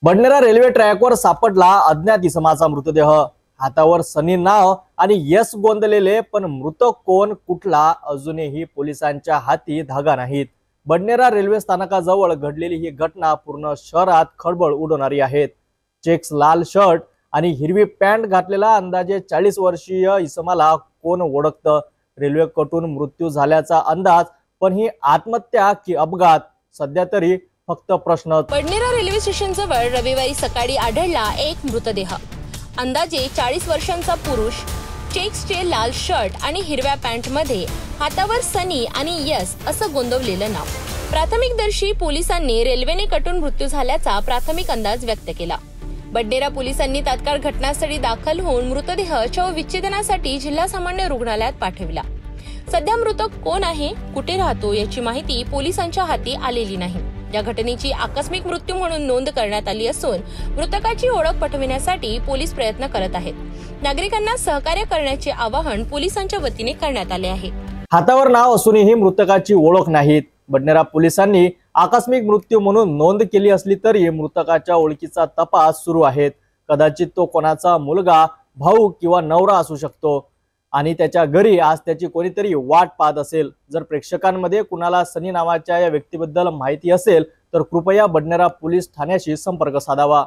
Badnera railway ट्रॅकवर सापडला अज्ञात इसमाचा मृतदेह। हातावर सनी नाव आणि यस गोंदलेले, पण मृत कोण कुठला अजूनही पोलिसांच्या हाती धागा नाहीत। बडनेरा रेल्वे स्थानकाजवळ घडलेली ही घटना पूर्ण शहरात खळबळ उडवणारी आहे। चेक्स लाल शर्ट आणि हिरवी पॅन्ट घातलेला अंदाजे 40 वर्षीय इसमाला कोण ओळखतं? रेल्वे कटून मृत्यू झाल्याचा अंदाज, पण ही आत्महत्या की अपघात सध्या तरी फक्त प्रश्न। बडनेरा रेल्वे स्टेशन जवळ रविवारी सकाळी आढळला एक मृतदेह। अंदाजे 40 वर्षांचा पुरुष, चेक्सचे लाल शर्ट आणि हिरव्या पॅन्ट मध्ये, हातावर सनी आणि यस असं गोंदवलेलं नाव। प्राथमिकदर्शी पोलिसांनी रेल्वेने कटून मृत्यू झाल्याचा प्राथमिक अंदाज व्यक्त केला। बडनेरा पोलिसांनी तात्काळ घटनास्थळी दाखल होऊन मृतदेह शवविच्छेदनासाठी जिल्हा सामान्य रुग्णालयात पाठविला। सध्या मृतक कोण आहे, कुठे राहतो याची माहिती पोलिसांच्या हाती आलेली नाही। या घटनेची आकस्मिक मृत्यू म्हणून नोंद करण्यात आली असून मृतकाची ओळख पटविण्यासाठी पोलीस प्रयत्न करत आहेत। नागरिकांना सहकार्य करण्याचे आवाहन पोलिसांच्या वतीने करण्यात आले आहे। हातावर नाव असूनही मृतकाची ओळख नाहीत। बडनेरा पोलिसांनी आकस्मिक मृत्यू म्हणून नोंद केली असली तरी मृतकाच्या ओळखीचा तपास सुरू आहे। कदाचित तो कोणाचा मुलगा, भाऊ किंवा नवरा असू शकतो आणि त्याच्या घरी आज त्याची कोणीतरी वाट पाहत असेल। जर प्रेक्षकांमध्ये कुणाला सनी नावाच्या या व्यक्तीबद्दल माहिती असेल तर कृपया बडनेरा पोलीस ठाण्याशी संपर्क साधावा।